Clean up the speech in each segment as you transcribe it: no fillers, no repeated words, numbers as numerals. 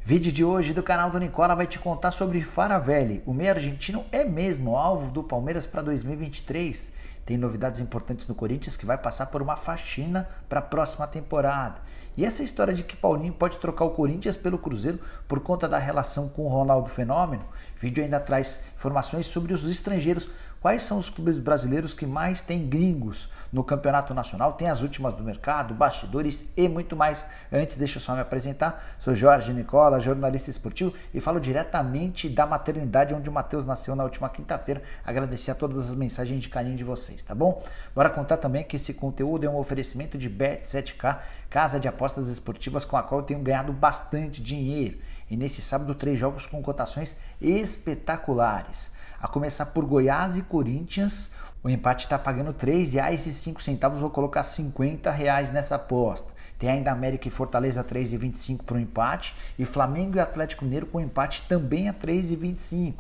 Vídeo de hoje do canal do Nicola vai te contar sobre Faravelli. O meio argentino é mesmo alvo do Palmeiras para 2023. Tem novidades importantes no Corinthians que vai passar por uma faxina para a próxima temporada. E essa história de que Paulinho pode trocar o Corinthians pelo Cruzeiro por conta da relação com o Ronaldo Fenômeno. O vídeo ainda traz informações sobre os estrangeiros. Quais são os clubes brasileiros que mais têm gringos no campeonato nacional? Tem as últimas do mercado, bastidores e muito mais. Antes, deixa eu só me apresentar. Sou Jorge Nicola, jornalista esportivo e falo diretamente da maternidade onde o Matheus nasceu na última quinta-feira. Agradecer a todas as mensagens de carinho de vocês, tá bom? Bora contar também que esse conteúdo é um oferecimento de Bet7k, casa de apostas esportivas com a qual eu tenho ganhado bastante dinheiro. E nesse sábado, 3 jogos com cotações espetaculares. A começar por Goiás e Corinthians, o empate está pagando R$ 3,05, vou colocar R$ 50 nessa aposta. Tem ainda América e Fortaleza 3,25 para o empate e Flamengo e Atlético Mineiro com empate também a 3,25.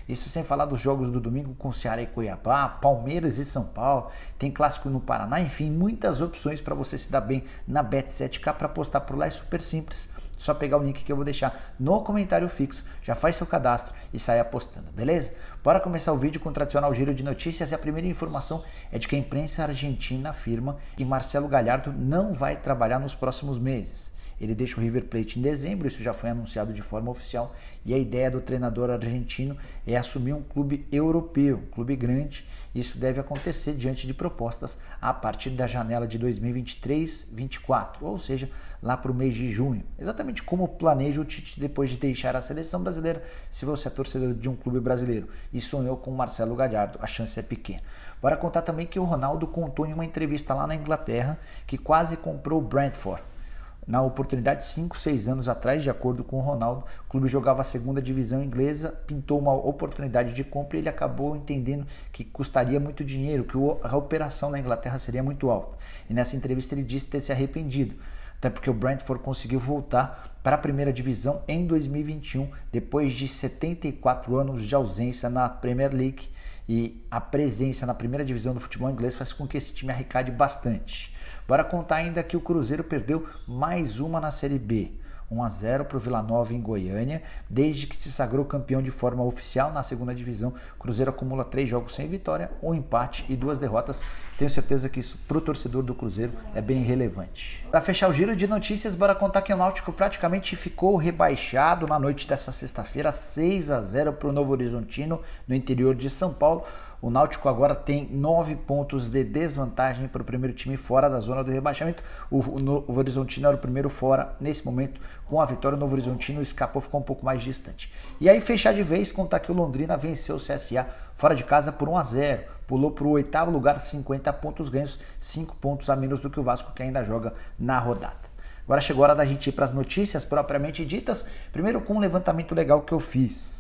Isso sem falar dos jogos do domingo com Ceará e Cuiabá, Palmeiras e São Paulo, tem clássico no Paraná, enfim, muitas opções para você se dar bem na Bet7k. Para apostar por lá é super simples, só pegar o link que eu vou deixar no comentário fixo, já faz seu cadastro e sai apostando, beleza? Bora começar o vídeo com o tradicional giro de notícias e a primeira informação é de que a imprensa argentina afirma que Marcelo Gallardo não vai trabalhar nos próximos meses. Ele deixa o River Plate em dezembro, isso já foi anunciado de forma oficial, e a ideia do treinador argentino é assumir um clube europeu, um clube grande. Isso deve acontecer diante de propostas a partir da janela de 2023-24, ou seja, lá para o mês de junho. Exatamente como planeja o Tite depois de deixar a seleção brasileira, se você é torcedor de um clube brasileiro e sonhou com Marcelo Gallardo, a chance é pequena. Bora contar também que o Ronaldo contou em uma entrevista lá na Inglaterra que quase comprou o Brentford. Na oportunidade, 5, 6 anos atrás, de acordo com o Ronaldo, o clube jogava a segunda divisão inglesa, pintou uma oportunidade de compra e ele acabou entendendo que custaria muito dinheiro, que a operação na Inglaterra seria muito alta. E nessa entrevista ele disse ter se arrependido, até porque o Brentford conseguiu voltar para a primeira divisão em 2021, depois de 74 anos de ausência na Premier League, e a presença na primeira divisão do futebol inglês faz com que esse time arrecade bastante. Bora contar ainda que o Cruzeiro perdeu mais uma na Série B, 1-0 para o Vila Nova em Goiânia. Desde que se sagrou campeão de forma oficial na segunda divisão, o Cruzeiro acumula 3 jogos sem vitória, 1 empate e 2 derrotas. Tenho certeza que isso para o torcedor do Cruzeiro é bem relevante. Para fechar o giro de notícias, bora contar que o Náutico praticamente ficou rebaixado na noite dessa sexta-feira, 6-0 para o Novo Horizontino, no interior de São Paulo. O Náutico agora tem 9 pontos de desvantagem para o primeiro time fora da zona do rebaixamento. O Novo Horizontino era o primeiro fora. Nesse momento, com a vitória, o Novo Horizontino escapou, ficou um pouco mais distante. E aí, fechar de vez, contar que o Londrina venceu o CSA fora de casa por 1-0. Pulou para o 8º lugar, 50 pontos ganhos, 5 pontos a menos do que o Vasco, que ainda joga na rodada. Agora chegou a hora da gente ir para as notícias propriamente ditas. Primeiro com um levantamento legal que eu fiz.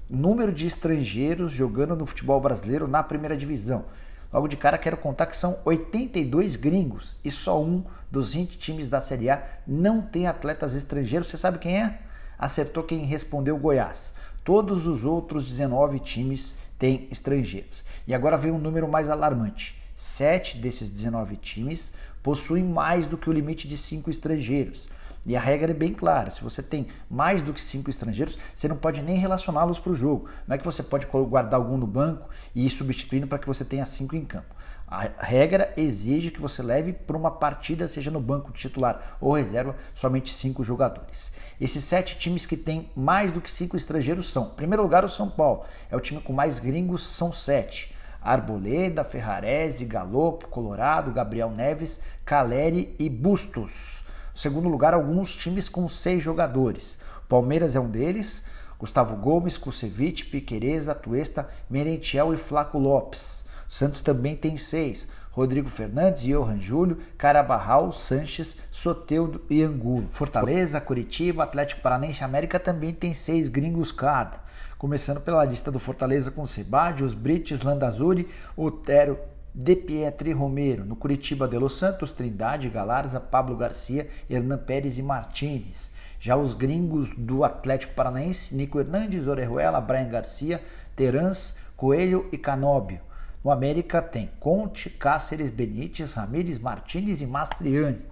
Número de estrangeiros jogando no futebol brasileiro na primeira divisão. Logo de cara quero contar que são 82 gringos e só um dos 20 times da Série A não tem atletas estrangeiros. Você sabe quem é? Acertou quem respondeu: Goiás. Todos os outros 19 times têm estrangeiros. E agora vem um número mais alarmante. 7 desses 19 times possuem mais do que o limite de 5 estrangeiros. E a regra é bem clara: se você tem mais do que 5 estrangeiros, você não pode nem relacioná-los para o jogo. Não é que você pode guardar algum no banco e ir substituindo para que você tenha 5 em campo. A regra exige que você leve para uma partida, seja no banco titular ou reserva, somente 5 jogadores. Esses 7 times que têm mais do que 5 estrangeiros são: em primeiro lugar, o São Paulo. É o time com mais gringos, são 7. Arboleda, Ferrarese, Galopo, Colorado, Gabriel Neves, Caleri e Bustos. Segundo lugar, alguns times com 6 jogadores. Palmeiras é um deles, Gustavo Gomes, Kusevich, Piquerez, Atuesta, Merentiel e Flaco Lopes. Santos também tem 6, Rodrigo Fernandes, Johan Júlio, Carabarral, Sanches, Soteldo e Angulo. Fortaleza, Curitiba, Atlético Paranaense e América também tem 6 gringos cada. Começando pela lista do Fortaleza com Sebadios, Brites, Landazuri, Otero, De Pietri, Romero. No Curitiba, De Los Santos, Trindade, Galarza, Pablo Garcia, Hernan Pérez e Martínez. Já os gringos do Atlético Paranaense: Nico Hernandes, Orejuela, Brian Garcia, Terans, Coelho e Canóbio. No América tem Conte, Cáceres, Benítez, Ramírez, Martínez e Mastriani.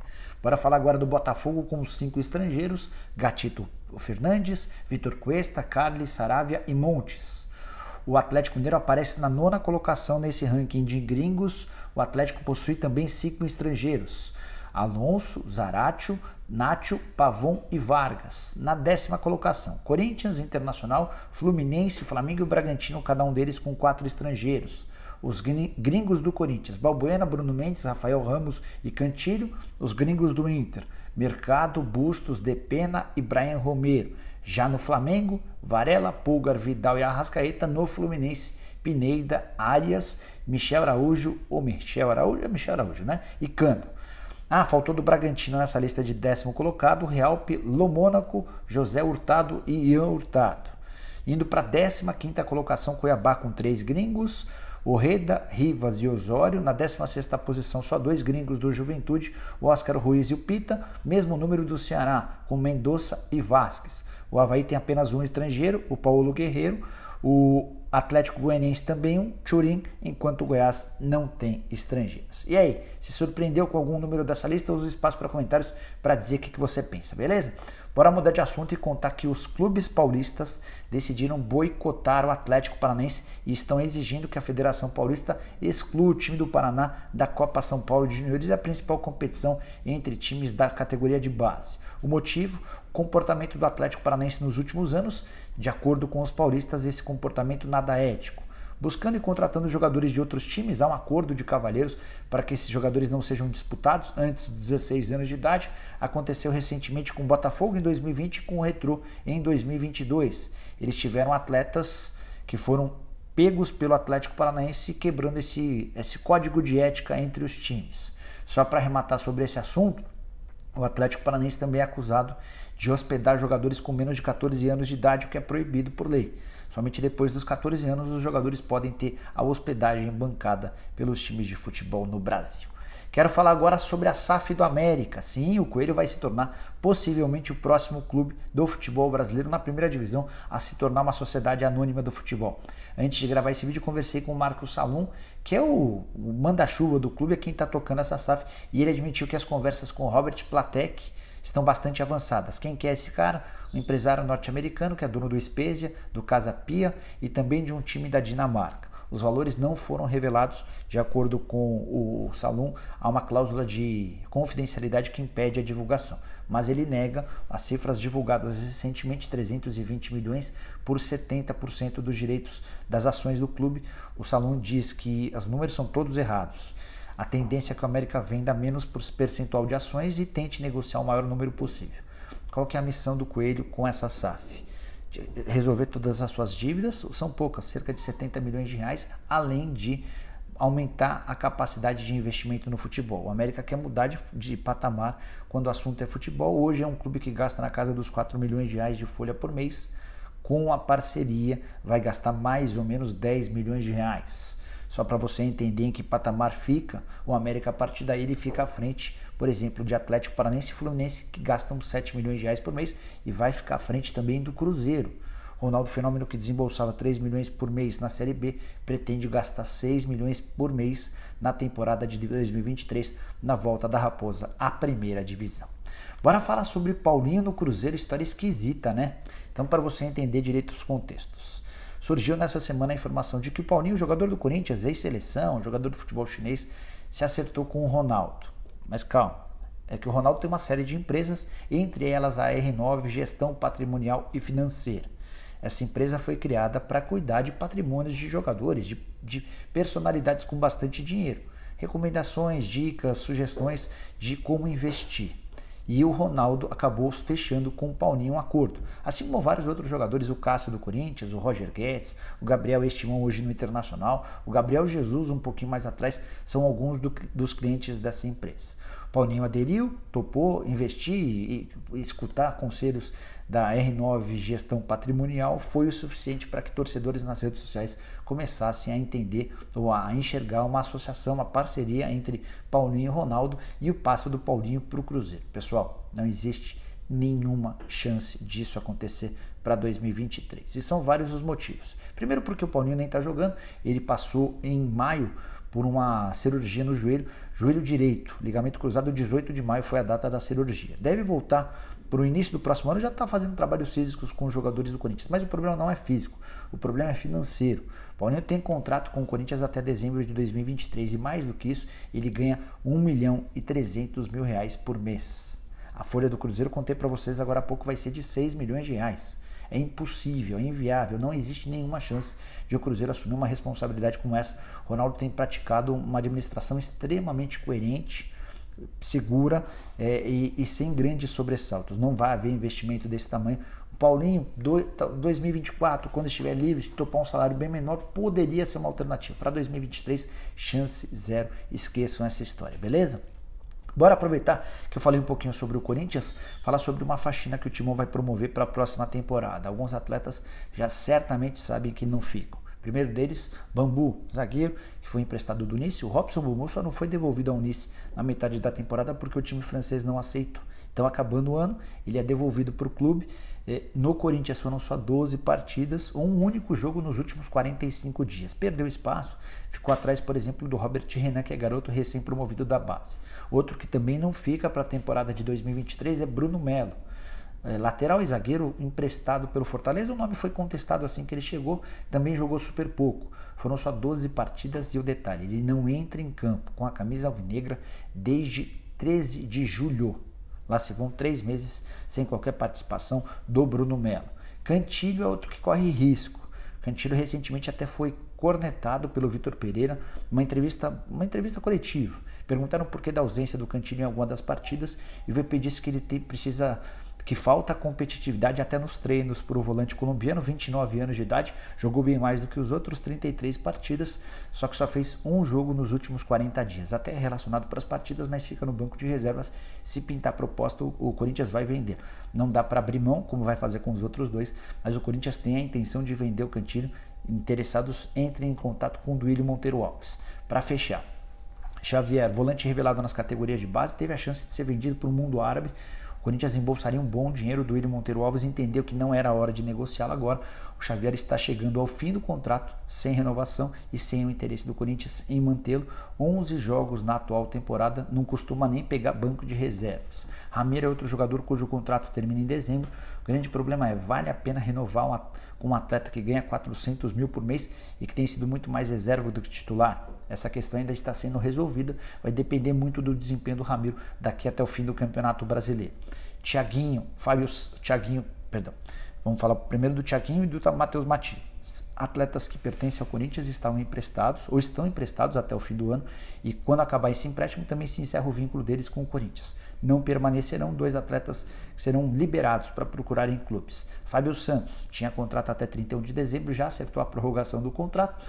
Bora falar agora do Botafogo com os 5 estrangeiros: Gatito Fernandes, Vitor Cuesta, Carles, Saravia e Montes. O Atlético Mineiro aparece na 9ª colocação nesse ranking de gringos. O Atlético possui também 5 estrangeiros: Alonso, Zaratio, Nacho, Pavon e Vargas. Na 10ª colocação, Corinthians, Internacional, Fluminense, Flamengo e Bragantino, cada um deles com 4 estrangeiros. Os gringos do Corinthians: Balbuena, Bruno Mendes, Rafael Ramos e Cantilho. Os gringos do Inter: Mercado, Bustos, Depena e Brian Romero. Já no Flamengo, Varela, Pulgar, Vidal e Arrascaeta. No Fluminense, Pineda, Arias, Michel Araújo, né? E Cano. Faltou do Bragantino nessa lista de 10º colocado: Realpe, Lomônaco, José Hurtado e Ian Hurtado. Indo para a 15ª colocação, Cuiabá com 3 gringos: Orreda, Rivas e Osório. Na 16ª posição, só 2 gringos do Juventude: o Oscar Ruiz e o Pita. Mesmo número do Ceará, com Mendonça e Vasquez. O Avaí tem apenas 1 estrangeiro, o Paulo Guerreiro. O Atlético Goianiense também 1, Turim, enquanto o Goiás não tem estrangeiros. E aí, se surpreendeu com algum número dessa lista? Use o espaço para comentários para dizer o que você pensa, beleza? Bora mudar de assunto e contar que os clubes paulistas decidiram boicotar o Atlético Paranaense e estão exigindo que a Federação Paulista exclua o time do Paraná da Copa São Paulo de Juniores, a principal competição entre times da categoria de base. O motivo: o comportamento do Atlético Paranaense nos últimos anos. De acordo com os paulistas, esse comportamento nada ético. Buscando e contratando jogadores de outros times, há um acordo de cavalheiros para que esses jogadores não sejam disputados antes dos 16 anos de idade. Aconteceu recentemente com o Botafogo em 2020 e com o Retrô em 2022. Eles tiveram atletas que foram pegos pelo Atlético Paranaense, quebrando esse código de ética entre os times. Só para arrematar sobre esse assunto, o Atlético Paranaense também é acusado de hospedar jogadores com menos de 14 anos de idade, o que é proibido por lei. Somente depois dos 14 anos os jogadores podem ter a hospedagem bancada pelos times de futebol no Brasil. Quero falar agora sobre a SAF do América. Sim, o Coelho vai se tornar possivelmente o próximo clube do futebol brasileiro na primeira divisão a se tornar uma sociedade anônima do futebol. Antes de gravar esse vídeo, conversei com o Marcos Salum, que é o manda-chuva do clube, é quem está tocando essa SAF, e ele admitiu que as conversas com o Robert Platek estão bastante avançadas. Quem que é esse cara? Um empresário norte-americano que é dono do Spezia, do Casa Pia e também de um time da Dinamarca. Os valores não foram revelados. De acordo com o Salum, há uma cláusula de confidencialidade que impede a divulgação, mas ele nega as cifras divulgadas recentemente: 320 milhões por 70% dos direitos das ações do clube. O Salum diz que os números são todos errados. A tendência é que o América venda menos por percentual de ações e tente negociar o maior número possível. Qual que é a missão do Coelho com essa SAF? Resolver todas as suas dívidas, são poucas, cerca de 70 milhões de reais, além de aumentar a capacidade de investimento no futebol. O América quer mudar de patamar quando o assunto é futebol. Hoje é um clube que gasta na casa dos 4 milhões de reais de folha por mês. Com a parceria vai gastar mais ou menos 10 milhões de reais. Só para você entender em que patamar fica, o América, a partir daí, ele fica à frente, por exemplo, de Atlético Paranaense e Fluminense, que gastam 7 milhões de reais por mês, e vai ficar à frente também do Cruzeiro. Ronaldo Fenômeno, que desembolsava 3 milhões por mês na Série B, pretende gastar 6 milhões por mês na temporada de 2023, na volta da Raposa à primeira divisão. Bora falar sobre Paulinho no Cruzeiro, história esquisita, né? Então, para você entender direito os contextos. Surgiu nessa semana a informação de que o Paulinho, jogador do Corinthians, ex-seleção, jogador do futebol chinês, se acertou com o Ronaldo. Mas calma, é que o Ronaldo tem uma série de empresas, entre elas a R9 Gestão Patrimonial e Financeira. Essa empresa foi criada para cuidar de patrimônios de jogadores, de personalidades com bastante dinheiro. Recomendações, dicas, sugestões de como investir. E o Ronaldo acabou fechando com o Paulinho um acordo. Assim como vários outros jogadores, o Cássio do Corinthians, o Roger Guedes, o Gabriel Estimão hoje no Internacional, o Gabriel Jesus um pouquinho mais atrás, são alguns dos clientes dessa empresa. O Paulinho aderiu, topou investir e escutar conselhos da R9 Gestão Patrimonial foi o suficiente para que torcedores nas redes sociais começassem a entender ou a enxergar uma associação, uma parceria entre Paulinho e Ronaldo e o passe do Paulinho para o Cruzeiro. Pessoal, não existe nenhuma chance disso acontecer para 2023. E são vários os motivos. Primeiro porque o Paulinho nem está jogando, ele passou em maio por uma cirurgia no joelho direito, ligamento cruzado. 18 de maio foi a data da cirurgia. Deve voltar para o início do próximo ano, já está fazendo trabalhos físicos com os jogadores do Corinthians, mas o problema não é físico, o problema é financeiro. O Paulinho tem contrato com o Corinthians até dezembro de 2023 e mais do que isso, ele ganha R$1.300.000 por mês. A folha do Cruzeiro, contei para vocês agora há pouco, vai ser de R$6 milhões. É impossível, é inviável, não existe nenhuma chance de o Cruzeiro assumir uma responsabilidade como essa. O Ronaldo tem praticado uma administração extremamente coerente, segura e sem grandes sobressaltos. Não vai haver investimento desse tamanho. O Paulinho, 2024, quando estiver livre, se topar um salário bem menor, poderia ser uma alternativa. Para 2023, chance zero. Esqueçam essa história, beleza? Bora aproveitar que eu falei um pouquinho sobre o Corinthians, falar sobre uma faxina que o Timão vai promover para a próxima temporada. Alguns atletas já certamente sabem que não ficam. Primeiro deles, Bambu, zagueiro, que foi emprestado do Nice. O Robson Bambu só não foi devolvido ao Nice na metade da temporada porque o time francês não aceitou. Então, acabando o ano, ele é devolvido para o clube. No Corinthians foram só 12 partidas, um único jogo nos últimos 45 dias. Perdeu espaço, ficou atrás, por exemplo, do Robert Renan, que é garoto recém-promovido da base. Outro que também não fica para a temporada de 2023 é Bruno Melo. Lateral e zagueiro emprestado pelo Fortaleza, o nome foi contestado assim que ele chegou, também jogou super pouco. Foram só 12 partidas e o detalhe, ele não entra em campo com a camisa alvinegra desde 13 de julho. Lá se vão 3 meses sem qualquer participação do Bruno Melo. Cantilho é outro que corre risco. Cantilho recentemente até foi cornetado pelo Vitor Pereira numa entrevista coletiva. Perguntaram por que da ausência do Cantilho em alguma das partidas e o VP disse que ele que falta competitividade até nos treinos para o volante colombiano, 29 anos de idade, jogou bem mais do que os outros, 33 partidas, só que só fez um jogo nos últimos 40 dias, até é relacionado para as partidas, mas fica no banco de reservas. Se pintar proposta, o Corinthians vai vender. Não dá para abrir mão, como vai fazer com os outros dois, mas o Corinthians tem a intenção de vender o Cantilho. Interessados, entrem em contato com o Duílio Monteiro Alves. Para fechar, Xavier, volante revelado nas categorias de base, teve a chance de ser vendido para o mundo árabe. O Corinthians embolsaria um bom dinheiro. Do Duílio Monteiro Alves entendeu que não era hora de negociá-lo agora. O Xavier está chegando ao fim do contrato, sem renovação e sem o interesse do Corinthians em mantê-lo. 11 jogos na atual temporada, não costuma nem pegar banco de reservas. Ramiro é outro jogador cujo contrato termina em dezembro. O grande problema é, vale a pena renovar com um atleta que ganha 400 mil por mês e que tem sido muito mais reserva do que titular? Essa questão ainda está sendo resolvida, vai depender muito do desempenho do Ramiro daqui até o fim do Campeonato Brasileiro. Vamos falar primeiro do Thiaguinho e do Matheus Matias. Atletas que pertencem ao Corinthians estavam emprestados ou estão emprestados até o fim do ano e quando acabar esse empréstimo também se encerra o vínculo deles com o Corinthians. Não permanecerão 2 atletas que serão liberados para procurarem clubes. Fábio Santos tinha contrato até 31 de dezembro, já acertou a prorrogação do contrato.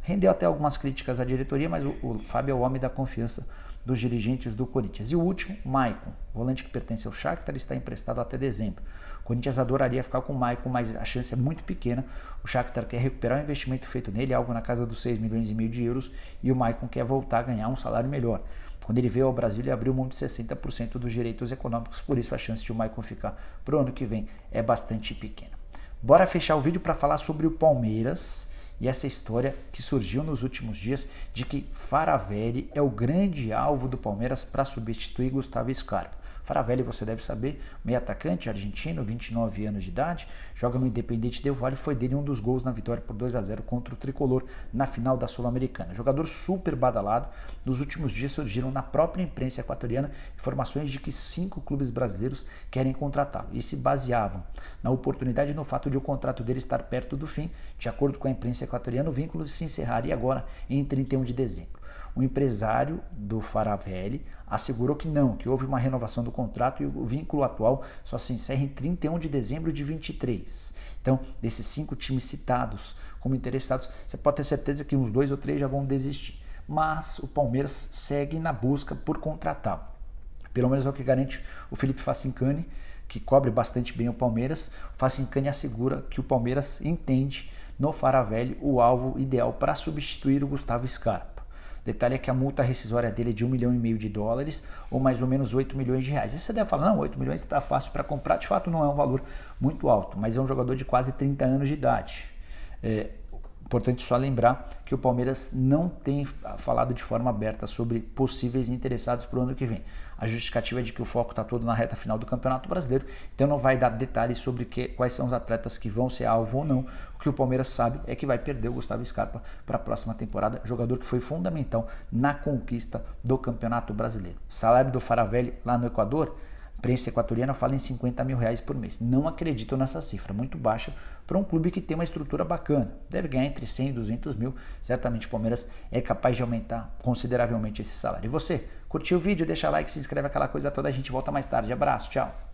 Rendeu até algumas críticas à diretoria, mas o Fábio é o homem da confiança dos dirigentes do Corinthians. E o último, Maicon, volante que pertence ao Shakhtar, está emprestado até dezembro. O Corinthians adoraria ficar com o Maicon, mas a chance é muito pequena. O Shakhtar quer recuperar o investimento feito nele, algo na casa dos 6,5 milhões de euros, e o Maicon quer voltar a ganhar um salário melhor. Quando ele veio ao Brasil, ele abriu mão de 60% dos direitos econômicos, por isso a chance de o Maicon ficar para o ano que vem é bastante pequena. Bora fechar o vídeo para falar sobre o Palmeiras e essa história que surgiu nos últimos dias de que Faravelli é o grande alvo do Palmeiras para substituir Gustavo Scarpa. Faravelli, você deve saber, meio atacante argentino, 29 anos de idade, joga no Independiente Del Valle, foi dele um dos gols na vitória por 2-0 contra o Tricolor na final da Sul-Americana. Jogador super badalado, nos últimos dias surgiram na própria imprensa equatoriana informações de que 5 clubes brasileiros querem contratá-lo e se baseavam na oportunidade e no fato de o contrato dele estar perto do fim. De acordo com a imprensa equatoriana, o vínculo se encerraria agora em 31 de dezembro. O empresário do Faravelli assegurou que não, que houve uma renovação do contrato e o vínculo atual só se encerra em 31 de dezembro de 23. Então, desses 5 times citados como interessados, você pode ter certeza que uns 2 ou 3 já vão desistir. Mas o Palmeiras segue na busca por contratá-lo. Pelo menos é o que garante o Felipe Facincani, que cobre bastante bem o Palmeiras. O Facincani assegura que o Palmeiras entende no Faravelli o alvo ideal para substituir o Gustavo Scarpa. Detalhe é que a multa rescisória dele é de $1,5 milhão, ou mais ou menos 8 milhões de reais. Aí você deve falar, não, 8 milhões está fácil para comprar. De fato, não é um valor muito alto, mas é um jogador de quase 30 anos de idade. Importante só lembrar que o Palmeiras não tem falado de forma aberta sobre possíveis interessados para o ano que vem. A justificativa é de que o foco está todo na reta final do Campeonato Brasileiro, então não vai dar detalhes sobre quais são os atletas que vão ser alvo ou não. O que o Palmeiras sabe é que vai perder o Gustavo Scarpa para a próxima temporada, jogador que foi fundamental na conquista do Campeonato Brasileiro. Salário do Faravelli lá no Equador, a imprensa equatoriana fala em 50 mil reais por mês. Não acredito nessa cifra, muito baixa para um clube que tem uma estrutura bacana. Deve ganhar entre 100 e 200 mil. Certamente o Palmeiras é capaz de aumentar consideravelmente esse salário. E você, curtiu o vídeo? Deixa like, se inscreve, aquela coisa toda. A gente volta mais tarde. Abraço, tchau.